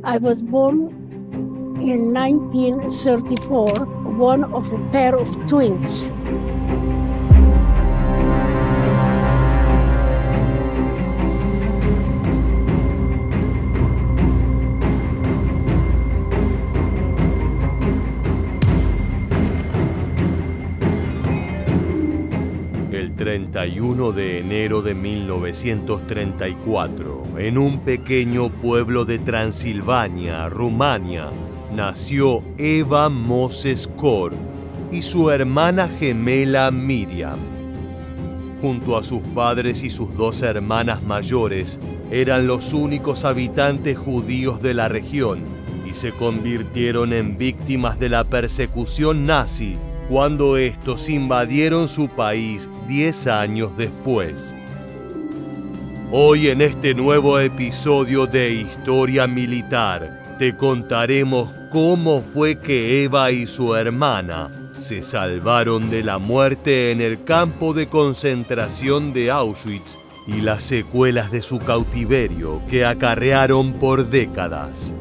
I was born in 1934, one of a pair of twins. El 31 de enero de 1934, en un pequeño pueblo de Transilvania, Rumania, nació Eva Moses Kor y su hermana gemela Miriam. Junto a sus padres y sus dos hermanas mayores, eran los únicos habitantes judíos de la región y se convirtieron en víctimas de la persecución nazi cuando estos invadieron su país 10 años después. Hoy en este nuevo episodio de Historia Militar, te contaremos cómo fue que Eva y su hermana se salvaron de la muerte en el campo de concentración de Auschwitz y las secuelas de su cautiverio que acarrearon por décadas.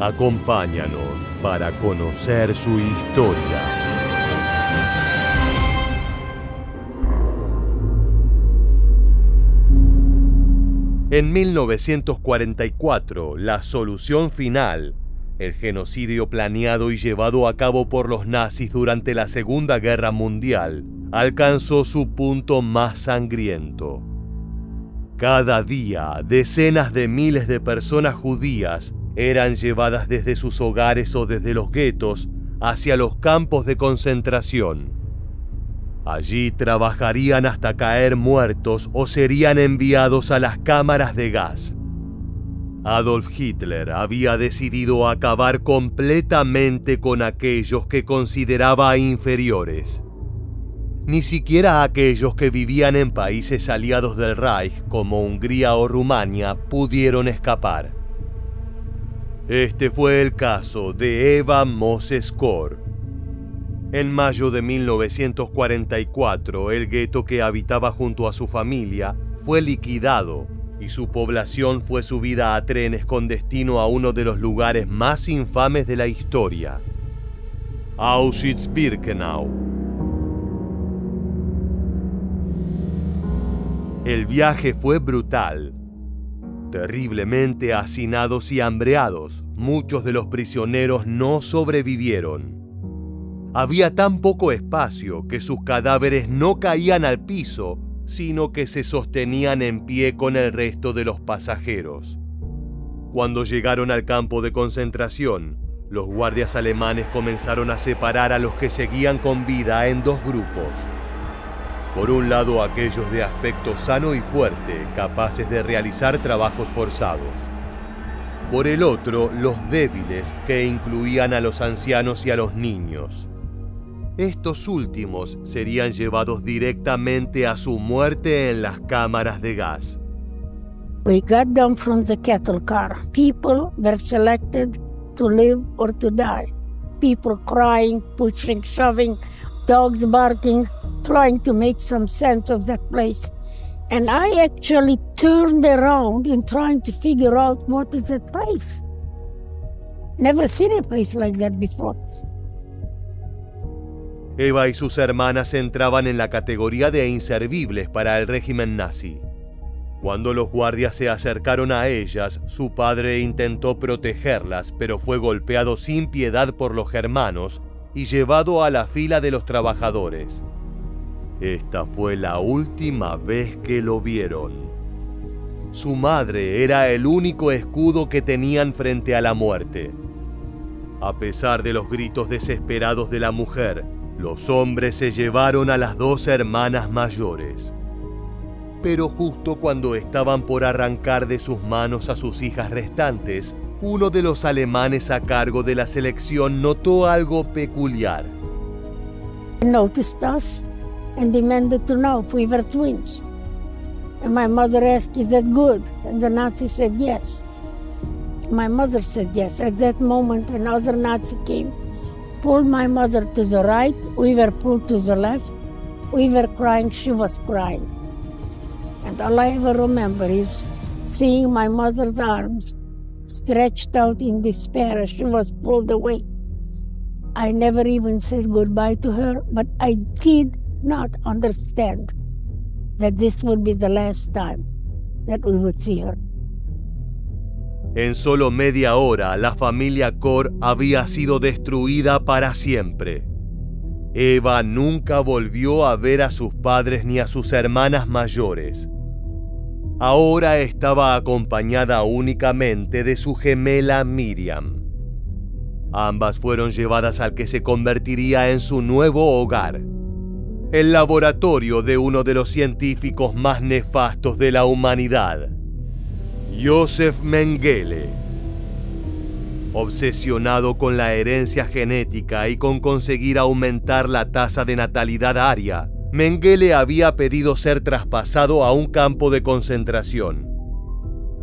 Acompáñanos para conocer su historia. En 1944, la solución final, el genocidio planeado y llevado a cabo por los nazis durante la Segunda Guerra Mundial, alcanzó su punto más sangriento. Cada día, decenas de miles de personas judías eran llevadas desde sus hogares o desde los guetos hacia los campos de concentración. Allí trabajarían hasta caer muertos o serían enviados a las cámaras de gas. Adolf Hitler había decidido acabar completamente con aquellos que consideraba inferiores. Ni siquiera aquellos que vivían en países aliados del Reich, como Hungría o Rumania, pudieron escapar. Este fue el caso de Eva Moses Kor. En mayo de 1944, el gueto que habitaba junto a su familia fue liquidado y su población fue subida a trenes con destino a uno de los lugares más infames de la historia, Auschwitz-Birkenau. El viaje fue brutal. Terriblemente hacinados y hambreados, muchos de los prisioneros no sobrevivieron. Había tan poco espacio que sus cadáveres no caían al piso, sino que se sostenían en pie con el resto de los pasajeros. Cuando llegaron al campo de concentración, los guardias alemanes comenzaron a separar a los que seguían con vida en dos grupos. Por un lado, aquellos de aspecto sano y fuerte, capaces de realizar trabajos forzados. Por el otro, los débiles, que incluían a los ancianos y a los niños. Estos últimos serían llevados directamente a su muerte en las cámaras de gas. We got them from the cattle car. People were selected to live or to die. People crying, pushing, shoving, dogs barking, trying to make some sense of that place. And I actually turned around in trying to figure out what is that place. Never seen a place like that before. Eva y sus hermanas entraban en la categoría de inservibles para el régimen nazi. Cuando los guardias se acercaron a ellas, su padre intentó protegerlas, pero fue golpeado sin piedad por los germanos y llevado a la fila de los trabajadores. Esta fue la última vez que lo vieron. Su madre era el único escudo que tenían frente a la muerte. A pesar de los gritos desesperados de la mujer, los hombres se llevaron a las dos hermanas mayores. Pero justo cuando estaban por arrancar de sus manos a sus hijas restantes, uno de los alemanes a cargo de la selección notó algo peculiar. They noticed us and demanded to know if we were twins. And my mother asked, "Is that good?" And the Nazi said yes. My mother said yes. At that moment, another Nazi came, pulled my mother to the right, we were pulled to the left, we were crying, she was crying. And all I ever remember is seeing my mother's arms stretched out in despair as she was pulled away. I never even said goodbye to her, but I did not understand that this would be the last time that we would see her. En solo media hora, la familia Kaur había sido destruida para siempre. Eva nunca volvió a ver a sus padres ni a sus hermanas mayores. Ahora estaba acompañada únicamente de su gemela Miriam. Ambas fueron llevadas al que se convertiría en su nuevo hogar, el laboratorio de uno de los científicos más nefastos de la humanidad, Joseph Mengele. Obsesionado con la herencia genética y con conseguir aumentar la tasa de natalidad aria, Mengele había pedido ser traspasado a un campo de concentración.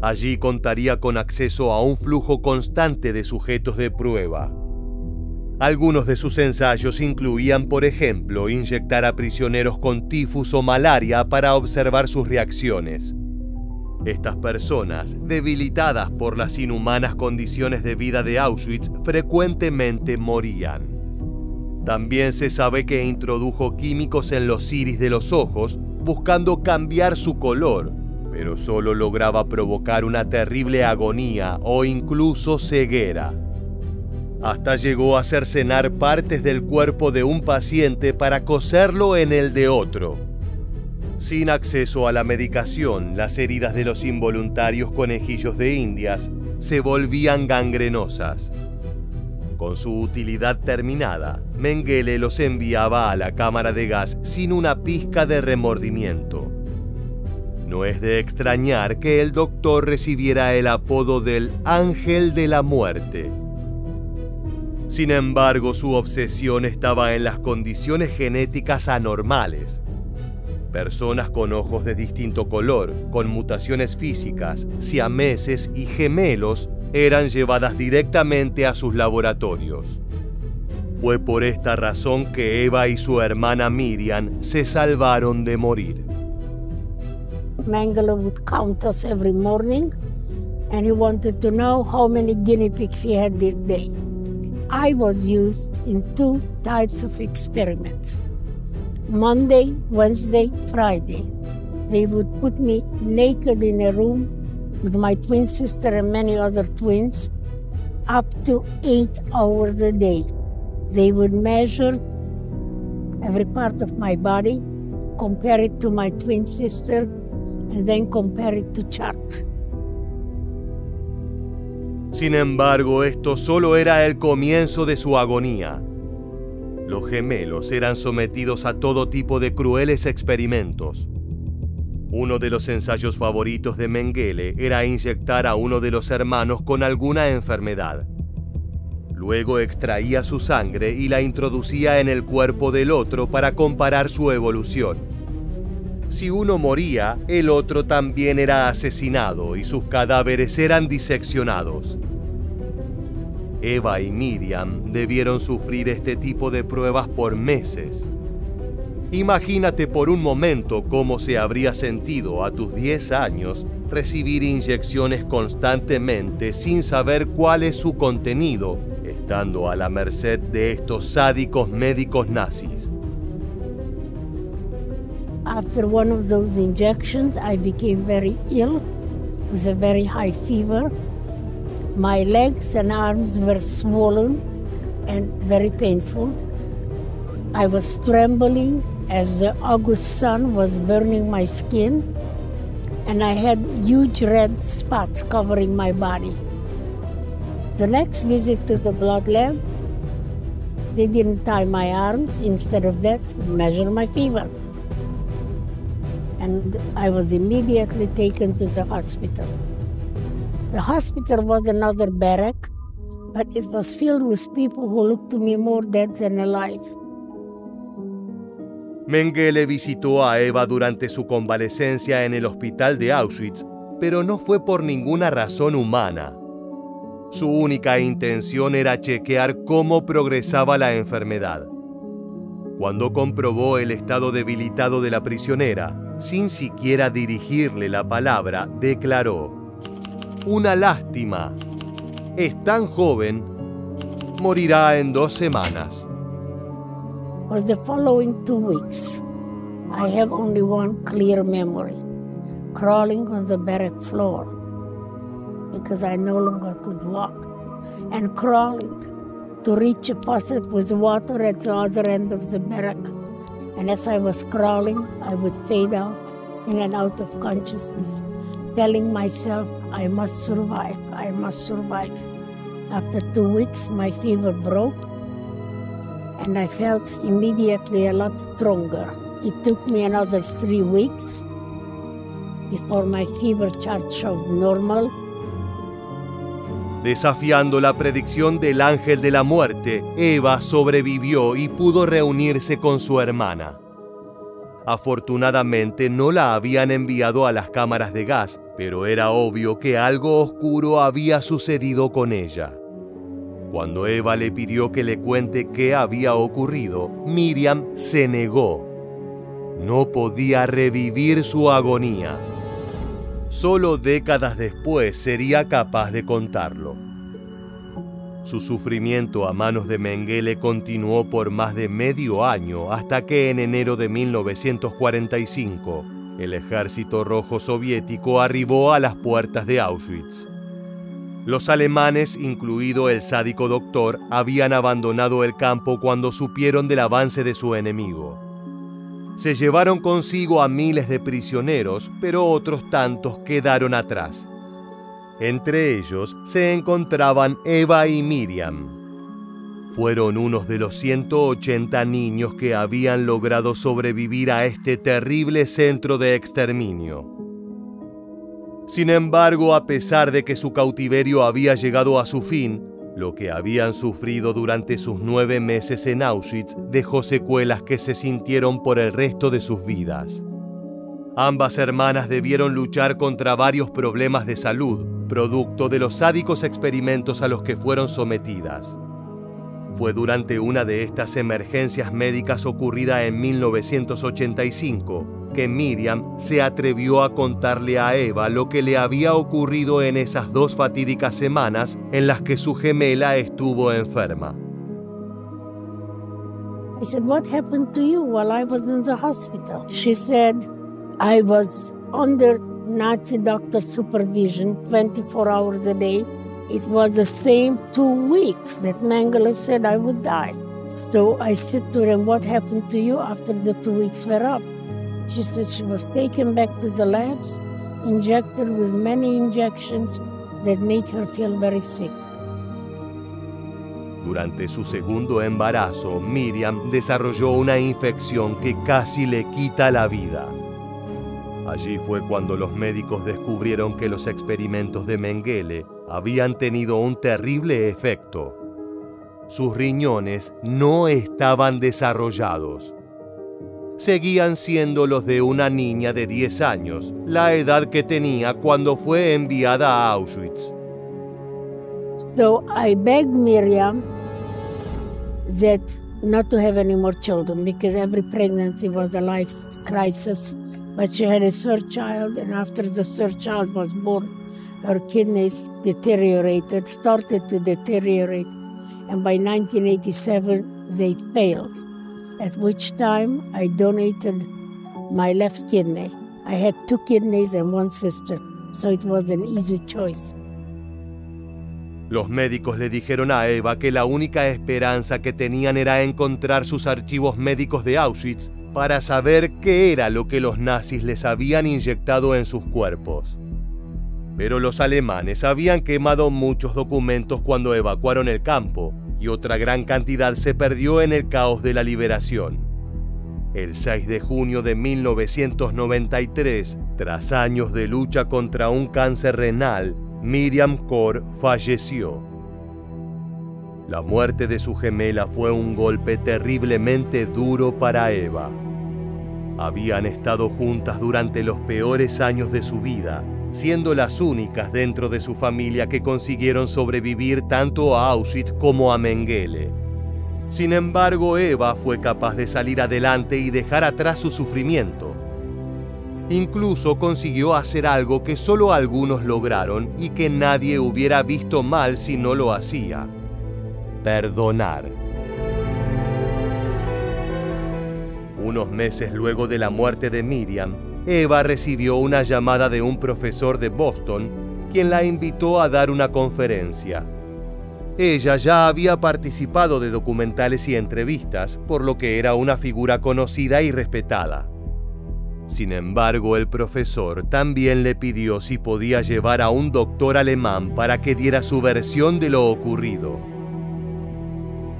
Allí contaría con acceso a un flujo constante de sujetos de prueba. Algunos de sus ensayos incluían, por ejemplo, inyectar a prisioneros con tifus o malaria para observar sus reacciones. Estas personas, debilitadas por las inhumanas condiciones de vida de Auschwitz, frecuentemente morían. También se sabe que introdujo químicos en los iris de los ojos, buscando cambiar su color, pero solo lograba provocar una terrible agonía o incluso ceguera. Hasta llegó a cercenar partes del cuerpo de un paciente para coserlo en el de otro. Sin acceso a la medicación, las heridas de los involuntarios conejillos de Indias se volvían gangrenosas. Con su utilidad terminada, Mengele los enviaba a la cámara de gas sin una pizca de remordimiento. No es de extrañar que el doctor recibiera el apodo del Ángel de la Muerte. Sin embargo, su obsesión estaba en las condiciones genéticas anormales. Personas con ojos de distinto color, con mutaciones físicas, siameses y gemelos eran llevadas directamente a sus laboratorios. Fue por esta razón que Eva y su hermana Miriam se salvaron de morir. Mengele would count us every morning, and he wanted to know how many guinea pigs he had this day. I was used in 2 types of experiments. Monday, Wednesday, Friday. They would put me naked in a room with my twin sister and many other twins, up to 8 hours a day. They would measure every part of my body, compare it to my twin sister, and then compare it to chart. Sin embargo, esto solo era el comienzo de su agonía. Los gemelos eran sometidos a todo tipo de crueles experimentos. Uno de los ensayos favoritos de Mengele era inyectar a uno de los hermanos con alguna enfermedad. Luego extraía su sangre y la introducía en el cuerpo del otro para comparar su evolución. Si uno moría, el otro también era asesinado y sus cadáveres eran diseccionados. Eva y Miriam debieron sufrir este tipo de pruebas por meses. Imagínate por un momento cómo se habría sentido a tus 10 años recibir inyecciones constantemente sin saber cuál es su contenido, estando a la merced de estos sádicos médicos nazis. After one of those injections, I became very ill with a very high fever. My legs and arms were swollen and very painful. I was trembling as the August sun was burning my skin, and I had huge red spots covering my body. The next visit to the blood lab, they didn't tie my arms. Instead of that, measure my fever. And I was immediately taken to the hospital. The hospital was another barrack, but it was filled with people who looked to me more dead than alive. Mengele visitó a Eva durante su convalecencia en el hospital de Auschwitz, pero no fue por ninguna razón humana. Su única intención era chequear cómo progresaba la enfermedad. Cuando comprobó el estado debilitado de la prisionera, sin siquiera dirigirle la palabra, declaró: «Una lástima, es tan joven, morirá en 2 semanas. For the following 2 weeks, I have only one clear memory, crawling on the barrack floor, because I no longer could walk, and crawling to reach a faucet with water at the other end of the barrack. And as I was crawling, I would fade out in and out of consciousness, telling myself, I must survive, I must survive. After 2 weeks, my fever broke, and I felt immediately a lot stronger. It took me another 3 weeks before my fever chart showed normal. Desafiando la predicción del ángel de la muerte, Eva sobrevivió y pudo reunirse con su hermana. Afortunadamente no la habían enviado a las cámaras de gas, pero era obvio que algo oscuro había sucedido con ella. Cuando Eva le pidió que le cuente qué había ocurrido, Miriam se negó. No podía revivir su agonía. Solo décadas después sería capaz de contarlo. Su sufrimiento a manos de Mengele continuó por más de medio año hasta que en enero de 1945 el Ejército Rojo Soviético arribó a las puertas de Auschwitz. Los alemanes, incluido el sádico doctor, habían abandonado el campo cuando supieron del avance de su enemigo. Se llevaron consigo a miles de prisioneros, pero otros tantos quedaron atrás. Entre ellos se encontraban Eva y Miriam. Fueron unos de los 180 niños que habían logrado sobrevivir a este terrible centro de exterminio. Sin embargo, a pesar de que su cautiverio había llegado a su fin, lo que habían sufrido durante sus 9 meses en Auschwitz dejó secuelas que se sintieron por el resto de sus vidas. Ambas hermanas debieron luchar contra varios problemas de salud, producto de los sádicos experimentos a los que fueron sometidas. Fue durante una de estas emergencias médicas ocurrida en 1985 que Miriam se atrevió a contarle a Eva lo que le había ocurrido en esas 2 fatídicas semanas en las que su gemela estuvo enferma. I said, what happened to you while I was in the hospital? She said, I was under Nazi doctor supervision 24 hours a day. It was the same 2 weeks that Mengele said I would die. So I said to him, what happened to you after the 2 weeks were up? She said she was taken back to the labs, injected with many injections that made her feel very sick. Durante su segundo embarazo, Miriam desarrolló una infección que casi le quita la vida. Allí fue cuando los médicos descubrieron que los experimentos de Mengele habían tenido un terrible efecto. Sus riñones no estaban desarrollados. Seguían siendo los de una niña de 10 años, la edad que tenía cuando fue enviada a Auschwitz. So I begged Miriam that not to have any more children because every pregnancy was a life crisis. But she had a third child, and after the third child was born, her kidneys started to deteriorate, and by 1987 they failed, at which time I donated my left kidney. I had 2 kidneys and 1 sister, so it was an easy choice. Los médicos le dijeron a Eva que la única esperanza que tenían era encontrar sus archivos médicos de Auschwitz para saber qué era lo que los nazis les habían inyectado en sus cuerpos. Pero los alemanes habían quemado muchos documentos cuando evacuaron el campo, y otra gran cantidad se perdió en el caos de la liberación. El 6 de junio de 1993, tras años de lucha contra un cáncer renal, Miriam Kor falleció. La muerte de su gemela fue un golpe terriblemente duro para Eva. Habían estado juntas durante los peores años de su vida, siendo las únicas dentro de su familia que consiguieron sobrevivir tanto a Auschwitz como a Mengele. Sin embargo, Eva fue capaz de salir adelante y dejar atrás su sufrimiento. Incluso consiguió hacer algo que solo algunos lograron y que nadie hubiera visto mal si no lo hacía: perdonar. Unos meses luego de la muerte de Miriam, Eva recibió una llamada de un profesor de Boston, quien la invitó a dar una conferencia. Ella ya había participado de documentales y entrevistas, por lo que era una figura conocida y respetada. Sin embargo, el profesor también le pidió si podía llevar a un doctor alemán para que diera su versión de lo ocurrido.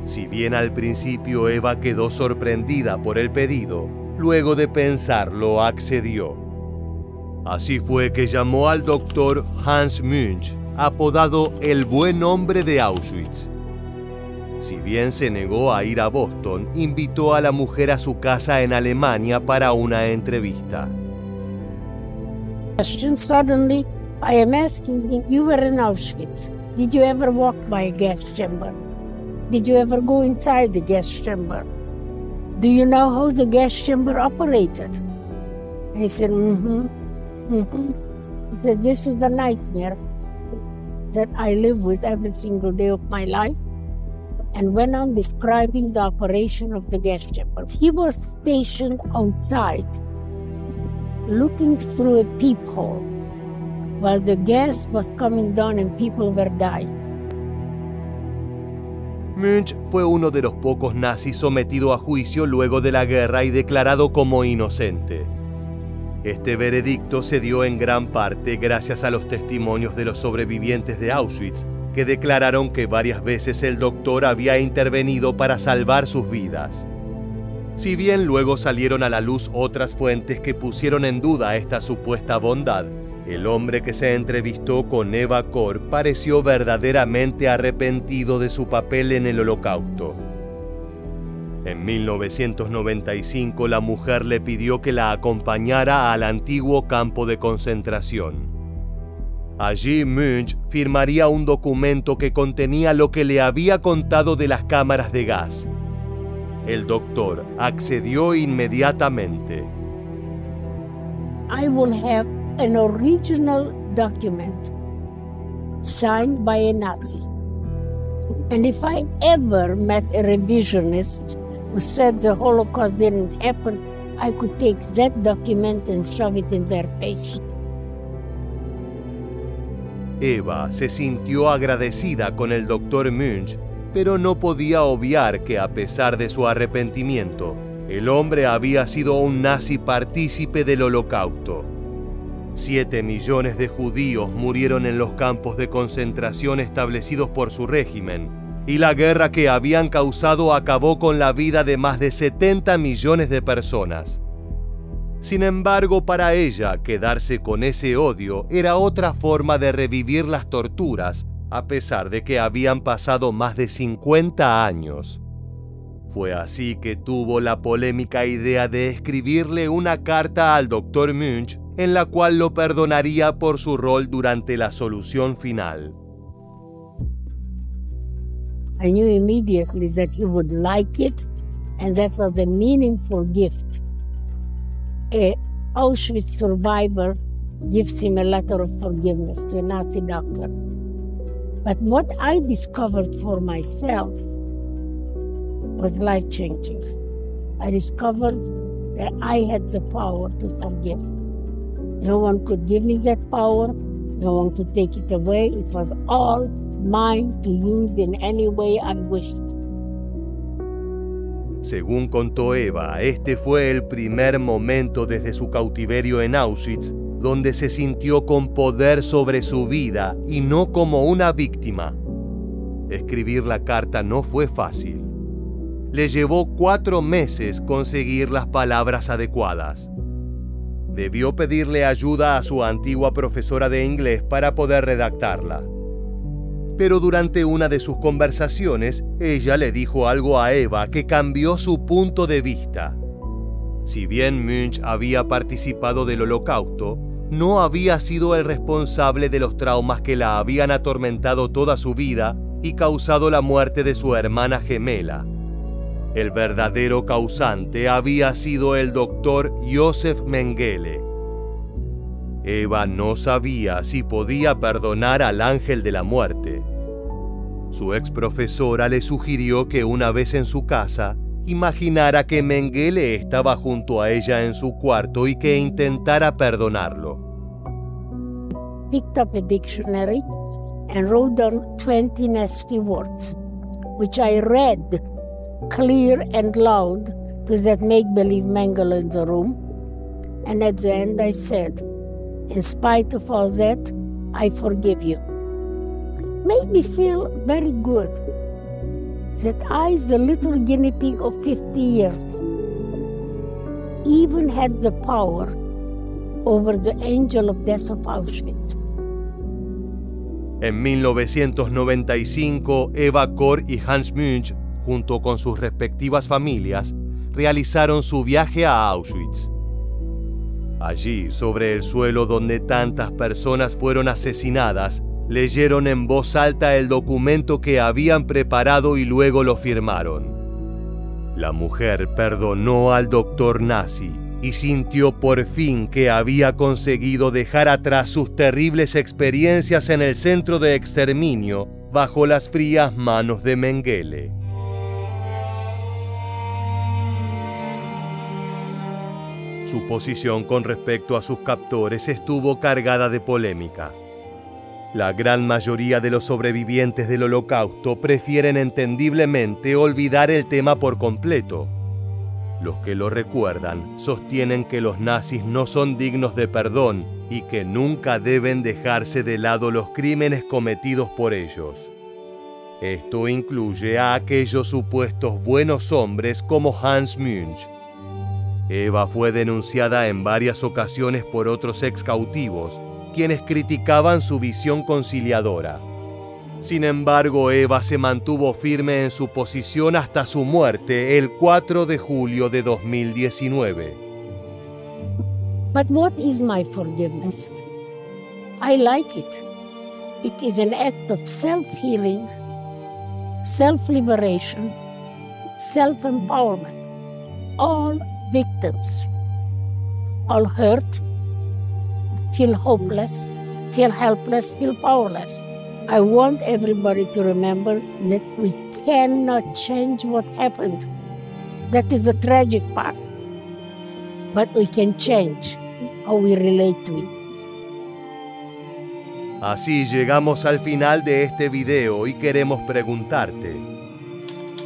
Si bien al principio Eva quedó sorprendida por el pedido, luego de pensarlo accedió. Así fue que llamó al doctor Hans Münch, apodado el Buen Hombre de Auschwitz. Si bien se negó a ir a Boston, invitó a la mujer a su casa en Alemania para una entrevista. Suddenly, I am asking, you were in Auschwitz. Did you ever walk by a gas chamber? Did you ever go inside the gas chamber? Do you know how the gas chamber operated? He said, He said, this is the nightmare that I live with every single day of my life, and went on describing the operation of the gas chamber. He was stationed outside, looking through a peephole, while the gas was coming down and people were dying. Münch fue uno de los pocos nazis sometido a juicio luego de la guerra y declarado como inocente. Este veredicto se dio en gran parte gracias a los testimonios de los sobrevivientes de Auschwitz, que declararon que varias veces el doctor había intervenido para salvar sus vidas. Si bien luego salieron a la luz otras fuentes que pusieron en duda esta supuesta bondad, el hombre que se entrevistó con Eva Kor pareció verdaderamente arrepentido de su papel en el Holocausto. En 1995, la mujer le pidió que la acompañara al antiguo campo de concentración. Allí Münch firmaría un documento que contenía lo que le había contado de las cámaras de gas. El doctor accedió inmediatamente. I will have an original document signed by a Nazi. And if I ever met a revisionist who said the Holocaust didn't happen, I could take that document and shove it in their face. Eva se sintió agradecida con el doctor Münch, pero no podía obviar que, a pesar de su arrepentimiento, el hombre había sido un nazi partícipe del Holocausto. 7 millones de judíos murieron en los campos de concentración establecidos por su régimen, y la guerra que habían causado acabó con la vida de más de 70 millones de personas. Sin embargo, para ella, quedarse con ese odio era otra forma de revivir las torturas, a pesar de que habían pasado más de 50 años. Fue así que tuvo la polémica idea de escribirle una carta al Dr. Münch, en la cual lo perdonaría por su rol durante la solución final. I knew immediately that he would like it, and that was a meaningful gift. An Auschwitz survivor gives him a letter of forgiveness to a Nazi doctor. But what I discovered for myself was life-changing. I discovered that I had the power to forgive. No one could give me that power. No one could take it away. It was all mine to use in any way I wished. Según contó Eva, este fue el primer momento desde su cautiverio en Auschwitz donde se sintió con poder sobre su vida y no como una víctima. Escribir la carta no fue fácil. Le llevó 4 meses conseguir las palabras adecuadas. Debió pedirle ayuda a su antigua profesora de inglés para poder redactarla. Pero durante una de sus conversaciones, ella le dijo algo a Eva que cambió su punto de vista. Si bien Münch había participado del Holocausto, no había sido el responsable de los traumas que la habían atormentado toda su vida y causado la muerte de su hermana gemela. El verdadero causante había sido el doctor Josef Mengele, Eva no sabía si podía perdonar al ángel de la muerte. Su ex profesora le sugirió que una vez en su casa, imaginara que Mengele estaba junto a ella en su cuarto y que intentara perdonarlo. Picked up a dictionary and wrote down 20 nasty words, which I read clear and loud to that make-believe Mengele in the room. And at the end I said, in spite of all that, I forgive you. Made me feel very good that I, the little guinea pig of 50 years, even had the power over the angel of death of Auschwitz. En 1995, Eva Kor y Hans Munch, junto con sus respectivas familias, realizaron su viaje a Auschwitz. Allí, sobre el suelo donde tantas personas fueron asesinadas, leyeron en voz alta el documento que habían preparado y luego lo firmaron. La mujer perdonó al doctor nazi y sintió por fin que había conseguido dejar atrás sus terribles experiencias en el centro de exterminio bajo las frías manos de Mengele. Su posición con respecto a sus captores estuvo cargada de polémica. La gran mayoría de los sobrevivientes del Holocausto prefieren entendiblemente olvidar el tema por completo. Los que lo recuerdan sostienen que los nazis no son dignos de perdón y que nunca deben dejarse de lado los crímenes cometidos por ellos. Esto incluye a aquellos supuestos buenos hombres como Hans Munch. Eva fue denunciada en varias ocasiones por otros ex cautivos, quienes criticaban su visión conciliadora. Sin embargo, Eva se mantuvo firme en su posición hasta su muerte el 4 de julio de 2019. But what is my forgiveness? I like it. It is an act of self-healing, self-liberation, self-empowerment. All victims, all hurt, feel hopeless, feel helpless, feel powerless. I want everybody to remember that we cannot change what happened. That is the tragic part. But we can change how we relate to it. Así llegamos al final de este video y queremos preguntarte: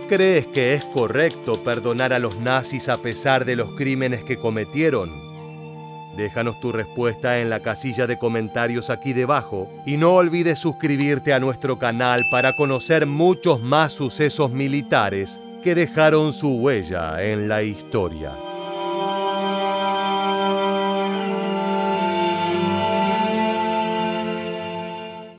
¿crees que es correcto perdonar a los nazis a pesar de los crímenes que cometieron? Déjanos tu respuesta en la casilla de comentarios aquí debajo y no olvides suscribirte a nuestro canal para conocer muchos más sucesos militares que dejaron su huella en la historia.